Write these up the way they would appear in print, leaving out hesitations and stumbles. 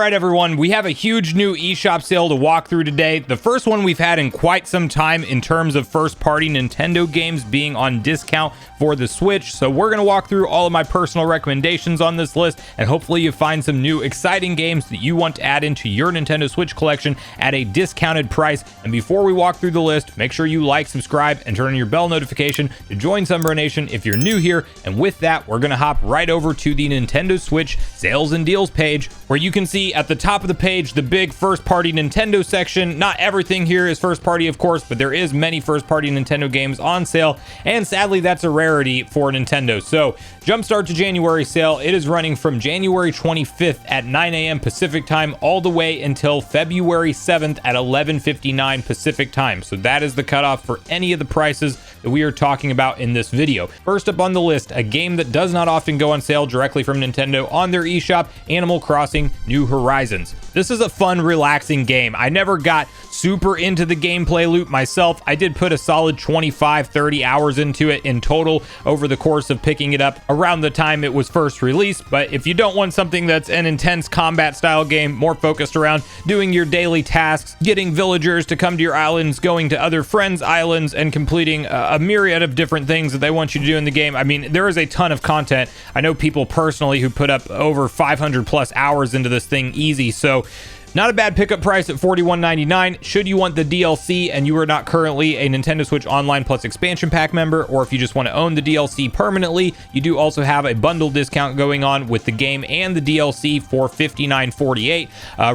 right, everyone, we have a huge new eShop sale to walk through today. The first one we've had in quite some time in terms of first-party Nintendo games being on discount for the Switch. So we're going to walk through all of my personal recommendations on this list, and hopefully you find some new exciting games that you want to add into your Nintendo Switch collection at a discounted price. And before we walk through the list, make sure you like, subscribe, and turn on your bell notification to join Sunbro Nation if you're new here. And with that, we're going to hop right over to the Nintendo Switch sales and deals page, where you can see at the top of the page the big first-party Nintendo section. Not everything here is first-party, of course, but there is many first-party Nintendo games on sale, and sadly that's a rarity for Nintendo. So jumpstart to January sale, it is running from January 25th at 9 a.m. Pacific time all the way until February 7th at 11:59 Pacific time. So that is the cutoff for any of the prices that we are talking about in this video. First up on the list, a game that does not often go on sale directly from Nintendo on their eShop, Animal Crossing New Horizons. This is a fun, relaxing game. I never got super into the gameplay loop myself. I did put a solid 25-30 hours into it in total over the course of picking it up around the time it was first released. But if you don't want something that's an intense combat style game, more focused around doing your daily tasks, getting villagers to come to your islands, going to other friends' islands, and completing a myriad of different things that they want you to do in the game, I mean, there is a ton of content. I know people personally who put up over 500 plus hours into this thing easy. So not a bad pickup price at $41.99. Should you want the DLC and you are not currently a Nintendo Switch Online Plus expansion pack member, or if you just want to own the DLC permanently, you do also have a bundle discount going on with the game and the DLC for $59.48.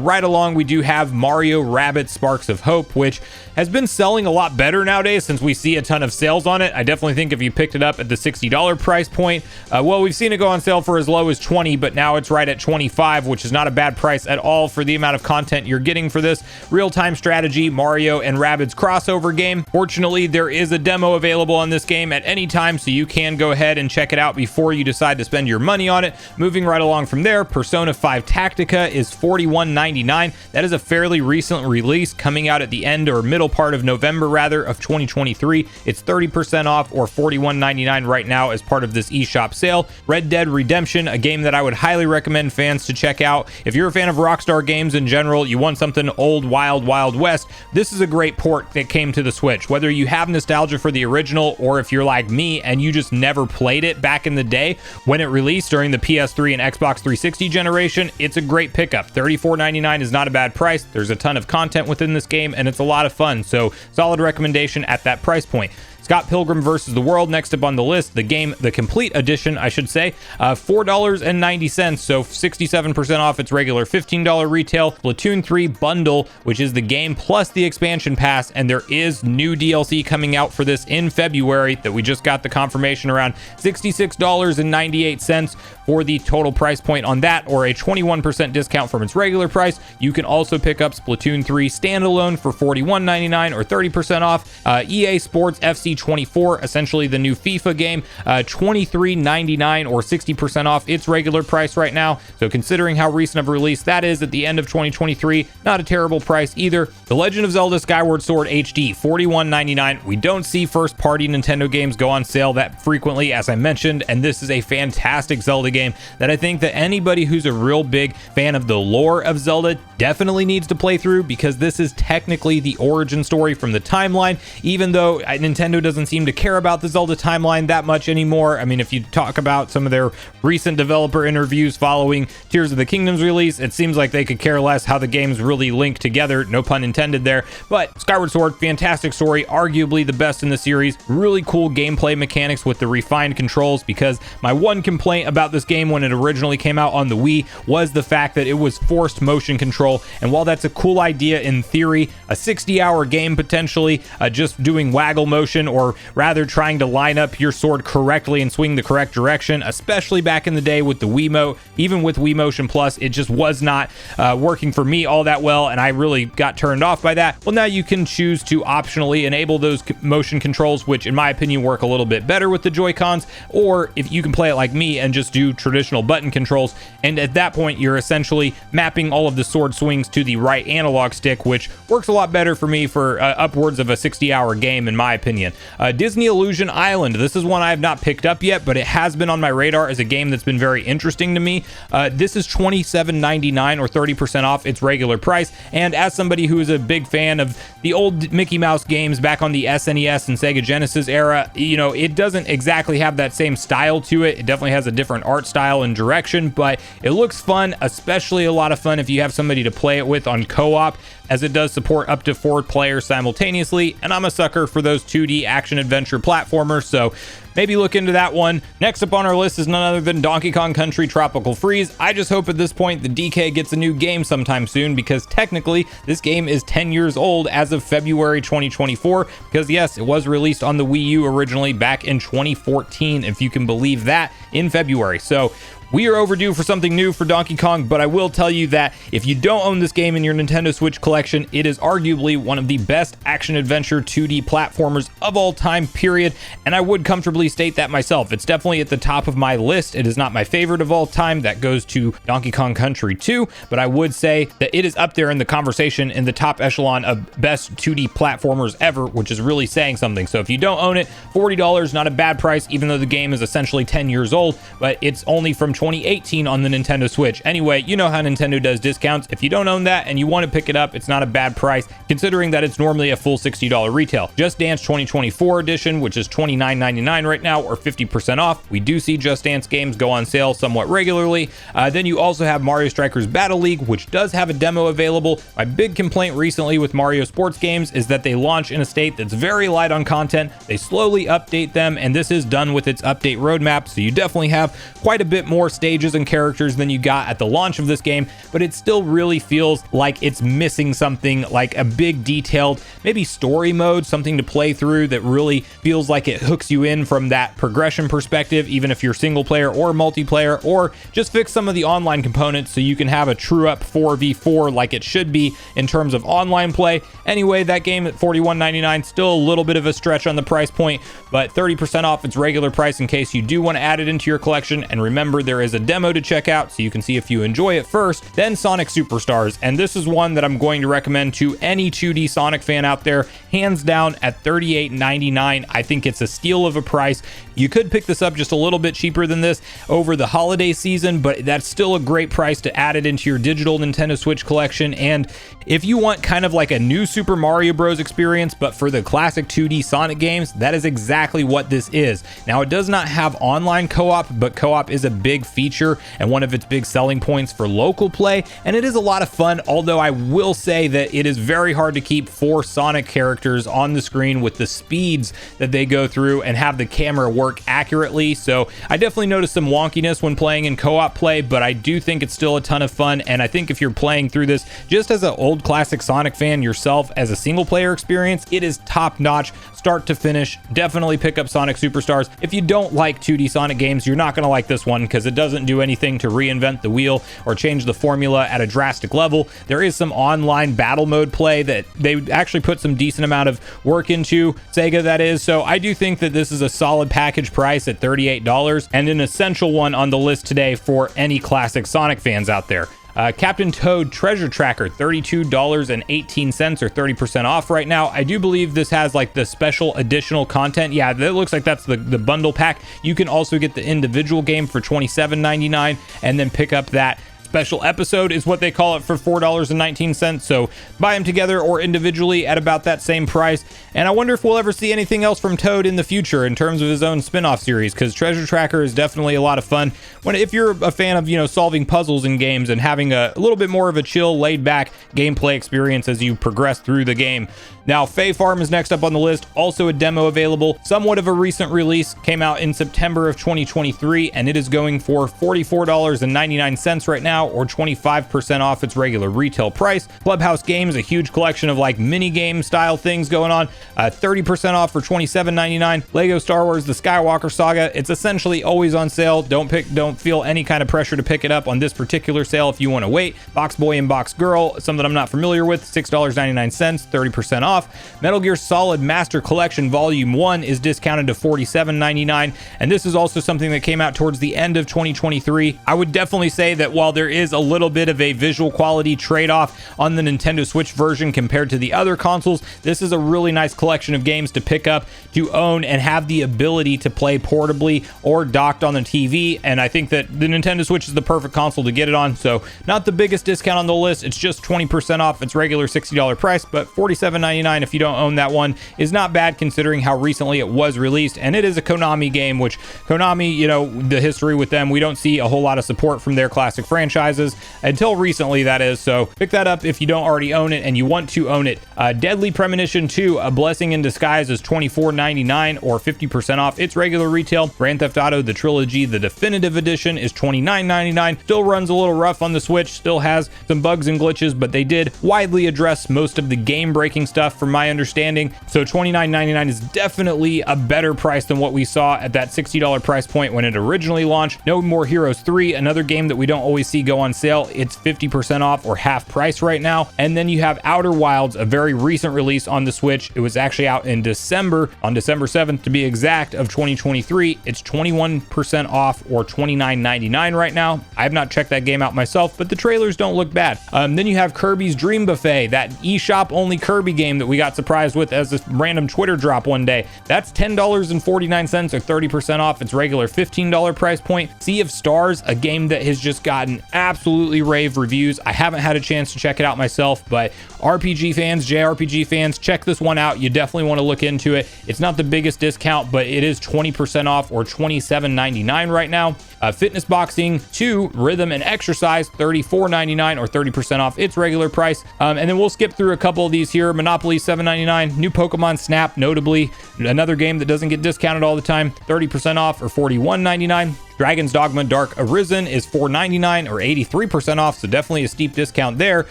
Right along, we do have Mario Rabbids Sparks of Hope, which has been selling a lot better nowadays since we see a ton of sales on it. I definitely think if you picked it up at the $60 price point, well, we've seen it go on sale for as low as $20, but now it's right at $25, which is not a bad price at all for the amount of content you're getting for this real-time strategy Mario and Rabbids crossover game. Fortunately, there is a demo available on this game at any time, so you can go ahead and check it out before you decide to spend your money on it. Moving right along from there, Persona 5 Tactica is $41.99. That is a fairly recent release coming out at the end or middle part of November, rather, of 2023. It's 30% off or $41.99 right now as part of this eShop sale. Red Dead Redemption, a game that I would highly recommend fans to check out. If you're a fan of Rockstar games in general, you want something old, wild west, this is a great port that came to the Switch. Whether you have nostalgia for the original, or if you're like me and you just never played it back in the day when it released during the PS3 and Xbox 360 generation, it's a great pickup. $34.99 is not a bad price. There's a ton of content within this game and it's a lot of fun, so solid recommendation at that price point. Scott Pilgrim vs. the World, next up on the list, the game, the complete edition, I should say, $4.90, so 67% off its regular $15 retail. Splatoon 3 bundle, which is the game plus the expansion pass, and there is new DLC coming out for this in February that we just got the confirmation around. $66.98 for the total price point on that, or a 21% discount from its regular price. You can also pick up Splatoon 3 standalone for $41.99 or 30% off. EA Sports FC 24, essentially the new FIFA game, $23.99 or 60% off its regular price right now. So considering how recent of a release that is at the end of 2023, not a terrible price either. The Legend of Zelda Skyward Sword HD, $41.99. We don't see first-party Nintendo games go on sale that frequently, as I mentioned, and this is a fantastic Zelda game that I think that anybody who's a real big fan of the lore of Zelda definitely needs to play through, because this is technically the origin story from the timeline, even though Nintendo doesn't seem to care about the Zelda timeline that much anymore. I mean, if you talk about some of their recent developer interviews following Tears of the Kingdom's release, it seems like they could care less how the games really link together, no pun intended there. But Skyward Sword, fantastic story, arguably the best in the series. Really cool gameplay mechanics with the refined controls, because my one complaint about this game when it originally came out on the Wii was the fact that it was forced motion control. And while that's a cool idea in theory, a 60-hour game potentially, just doing waggle motion, or rather trying to line up your sword correctly and swing the correct direction, especially back in the day with the Wiimote, even with Wii Motion Plus, it just was not working for me all that well, and I really got turned off by that. Well, now you can choose to optionally enable those motion controls, which in my opinion work a little bit better with the Joy-Cons, or if you can play it like me and just do traditional button controls, and at that point you're essentially mapping all of the sword swings to the right analog stick, which works a lot better for me for upwards of a 60-hour game in my opinion. Disney Illusion Island. This is one I have not picked up yet, but it has been on my radar as a game that's been very interesting to me. This is $27.99 or 30% off its regular price. And as somebody who is a big fan of the old Mickey Mouse games back on the SNES and Sega Genesis era, you know, it doesn't exactly have that same style to it. It definitely has a different art style and direction, but it looks fun, especially a lot of fun if you have somebody to play it with on co-op, as it does support up to 4 players simultaneously, and I'm a sucker for those 2D action adventure platformers, so maybe look into that one. Next up on our list is none other than Donkey Kong Country Tropical Freeze. I just hope at this point the DK gets a new game sometime soon, because technically this game is 10 years old as of February 2024, because yes, it was released on the Wii U originally back in 2014, if you can believe that, in February. So we are overdue for something new for Donkey Kong, but I will tell you that if you don't own this game in your Nintendo Switch collection, it is arguably one of the best action-adventure 2D platformers of all time, period, and I would comfortably state that myself. It's definitely at the top of my list. It is not my favorite of all time. That goes to Donkey Kong Country 2, but I would say that it is up there in the conversation in the top echelon of best 2D platformers ever, which is really saying something. So if you don't own it, $40, not a bad price, even though the game is essentially 10 years old, but it's only from 2018 on the Nintendo Switch. Anyway, you know how Nintendo does discounts. If you don't own that and you want to pick it up, it's not a bad price, considering that it's normally a full $60 retail. Just Dance 2024 edition, which is $29.99 right now, or 50% off. We do see Just Dance games go on sale somewhat regularly. Then you also have Mario Strikers Battle League, which does have a demo available. My big complaint recently with Mario sports games is that they launch in a state that's very light on content. They slowly update them, and this is done with its update roadmap, so you definitely have quite a bit more stages and characters than you got at the launch of this game, but it still really feels like it's missing something, like a big detailed maybe story mode, something to play through that really feels like it hooks you in from that progression perspective, even if you're single player or multiplayer, or just fix some of the online components so you can have a true up 4v4 like it should be in terms of online play. Anyway, that game at $41.99, still a little bit of a stretch on the price point, but 30% off its regular price in case you do want to add it into your collection. And remember, there is a demo to check out so you can see if you enjoy it first. Then Sonic Superstars, and this is one that I'm going to recommend to any 2D Sonic fan out there, hands down at $38.99. I think it's a steal of a price. You could pick this up just a little bit cheaper than this over the holiday season, but that's still a great price to add it into your digital Nintendo Switch collection. And if you want kind of like a new Super Mario Bros. Experience, but for the classic 2D Sonic games, that is exactly what this is. Now, it does not have online co-op, but co-op is a big feature and one of its big selling points for local play, and it is a lot of fun, although I will say that it is very hard to keep 4 Sonic characters on the screen with the speeds that they go through and have the camera work accurately. So I definitely noticed some wonkiness when playing in co-op play, but I do think it's still a ton of fun, and I think if you're playing through this just as an old classic Sonic fan yourself as a single player experience, it is top notch start to finish. Definitely pick up Sonic Superstars. If you don't like 2D Sonic games, you're not going to like this one because it doesn't do anything to reinvent the wheel or change the formula at a drastic level. There is some online battle mode play that they actually put some decent amount of work into, Sega that is, so I do think that this is a solid package price at $38 and an essential one on the list today for any classic Sonic fans out there. Captain Toad Treasure Tracker, $32.18 or 30% off right now. I do believe this has like the special additional content. Yeah, that looks like that's the bundle pack. You can also get the individual game for $27.99 and then pick up that special episode is what they call it for $4.19. So buy them together or individually at about that same price. And I wonder if we'll ever see anything else from Toad in the future in terms of his own spin-off series, because Treasure Tracker is definitely a lot of fun if you're a fan of, you know, solving puzzles in games and having a little bit more of a chill, laid back gameplay experience as you progress through the game. Now, Fae Farm is next up on the list, also a demo available, somewhat of a recent release, came out in September of 2023, and it is going for $44.99 right now, or 25% off its regular retail price. Clubhouse Games, a huge collection of like mini game style things going on, 30% off for $27.99. Lego Star Wars The Skywalker Saga, it's essentially always on sale. Don't feel any kind of pressure to pick it up on this particular sale if you want to wait. Box Boy and Box Girl, something I'm not familiar with, $6.99, 30% off. Metal Gear Solid Master Collection Volume 1 is discounted to $47.99, and this is also something that came out towards the end of 2023. I would definitely say that while there there is a little bit of a visual quality trade-off on the Nintendo Switch version compared to the other consoles. This is a really nice collection of games to pick up, to own, and have the ability to play portably or docked on the TV. And I think that the Nintendo Switch is the perfect console to get it on. So not the biggest discount on the list. It's just 20% off its regular $60 price, but $47.99 if you don't own that one is not bad considering how recently it was released. And it is a Konami game, which Konami, you know, the history with them, we don't see a whole lot of support from their classic franchises until recently, that is. So pick that up if you don't already own it and you want to own it. Deadly Premonition 2, A Blessing in Disguise is $24.99 or 50% off its regular retail. Grand Theft Auto, the Trilogy, the Definitive Edition is $29.99. Still runs a little rough on the Switch, still has some bugs and glitches, but they did widely address most of the game-breaking stuff from my understanding. So $29.99 is definitely a better price than what we saw at that $60 price point when it originally launched. No More Heroes 3, another game that we don't always see go on sale. It's 50% off or half price right now. And then you have Outer Wilds, a very recent release on the Switch. It was actually out in December, on December 7th to be exact, of 2023. It's 21% off or $29.99 right now. I have not checked that game out myself, but the trailers don't look bad. Then you have Kirby's Dream Buffet, that eShop only Kirby game that we got surprised with as a random Twitter drop one day. That's $10.49 or 30% off its regular $15 price point. Sea of Stars, a game that has just gotten absolutely rave reviews. I haven't had a chance to check it out myself, but RPG fans, JRPG fans, check this one out. You definitely want to look into it. It's not the biggest discount, but it is 20% off or $27.99 right now. Fitness Boxing 2, Rhythm and Exercise, $34.99 or 30% off its regular price. And then we'll skip through a couple of these here. Monopoly, $7.99. New Pokemon Snap, notably another game that doesn't get discounted all the time, 30% off or $41.99. Dragon's Dogma Dark Arisen is $4.99 or 83% off, so definitely a steep discount there.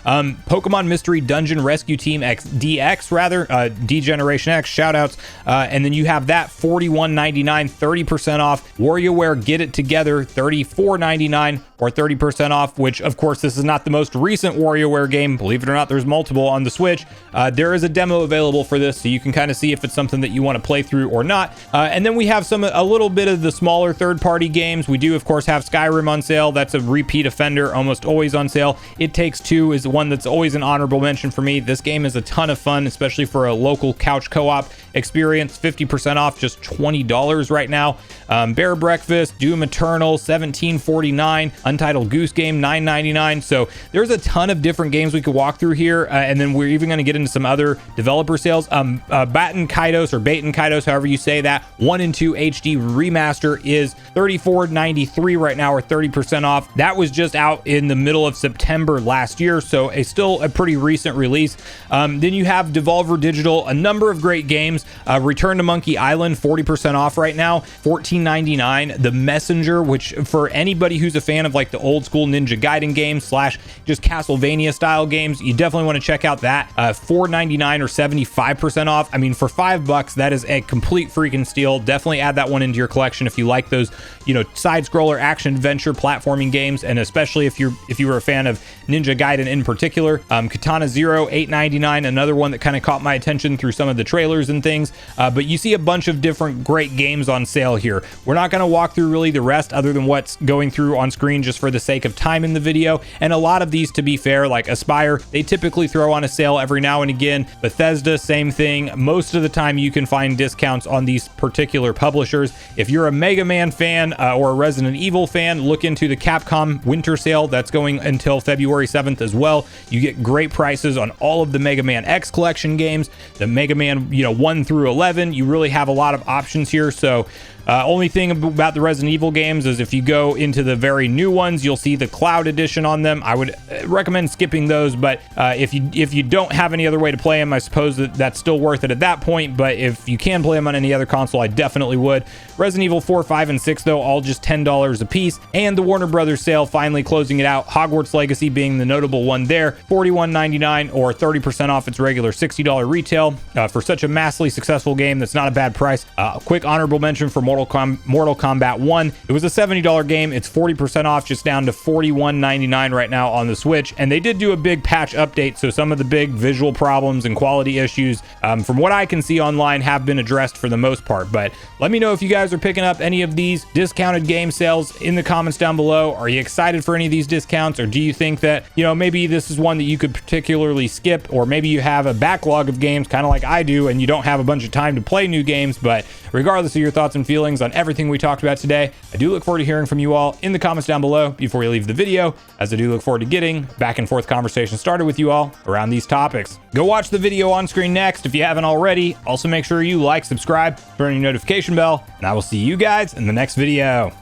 Pokemon Mystery Dungeon Rescue Team X DX, D-Generation X, shoutouts. And then you have that $41.99, 30% off. WarioWare Get It Together, $34.99 or 30% off, which of course this is not the most recent WarioWare game. Believe it or not, there's multiple on the Switch. There is a demo available for this, so you can kind of see if it's something that you want to play through or not. And then we have a little bit of the smaller third-party games. We do of course have Skyrim on sale. That's a repeat offender, almost always on sale. It Takes Two is the one that's always an honorable mention for me. This game is a ton of fun, especially for a local couch co-op experience. 50% off, just $20 right now. Bear Breakfast, Doom Eternal, $17.49. Untitled Goose Game, $9.99. So there's a ton of different games we could walk through here, and then we're even going to get into some other developer sales. Batten Kaitos, or Baten Kaitos, however you say that, 1 and 2 HD remaster is $34.93 right now or 30% off. That was just out in the middle of September last year, so still a pretty recent release. Then you have Devolver Digital, a number of great games. Return to Monkey Island, 40% off right now, $14.99. The Messenger, which for anybody who's a fan of like the old school Ninja Gaiden games / just Castlevania style games, you definitely want to check out that. $4.99 or 75% off. I mean, for $5, that is a complete freaking steal. Definitely add that one into your collection if you like those, you know, side scroller action adventure platforming games, and especially if you were a fan of Ninja Gaiden in particular. Katana Zero, $8.99, another one that kind of caught my attention through some of the trailers and things. But you see a bunch of different great games on sale here. We're not going to walk through really the rest other than what's going through on screen just for the sake of time in the video. And a lot of these, to be fair, like Aspire, they typically throw on a sale every now and again. Bethesda, same thing. Most of the time you can find discounts on these particular publishers. If you're a Mega Man fan or a Resident Evil fan, look into the Capcom winter sale. That's going until February 7th as well. You get great prices on all of the Mega Man X collection games, the Mega Man, 1 through 11. You really have a lot of options here. So only thing about the Resident Evil games is if you go into the very new ones, you'll see the Cloud Edition on them. I would recommend skipping those, but if you don't have any other way to play them, I suppose that's still worth it at that point. But if you can play them on any other console, I definitely would. Resident Evil 4, 5, and 6, though, all just $10 a piece. And the Warner Brothers sale finally closing it out. Hogwarts Legacy being the notable one there, $41.99 or 30% off its regular $60 retail. For such a massively successful game, that's not a bad price. Quick honorable mention for Mortal Kombat 1. It was a $70 game. It's 40% off, just down to $41.99 right now on the Switch. And they did do a big patch update, so some of the big visual problems and quality issues, from what I can see online, have been addressed for the most part. But let me know if you guys are picking up any of these discounted game sales in the comments down below. Are you excited for any of these discounts, or do you think that, you know, maybe this is one that you could particularly skip, or maybe you have a backlog of games kind of like I do and you don't have a bunch of time to play new games? But regardless of your thoughts and feelings on everything we talked about today, I do look forward to hearing from you all in the comments down below before you leave the video, as I do look forward to getting back and forth conversation started with you all around these topics. Go watch the video on screen next if you haven't already. Also make sure you like, subscribe, turn on your notification bell, and I will see you guys in the next video.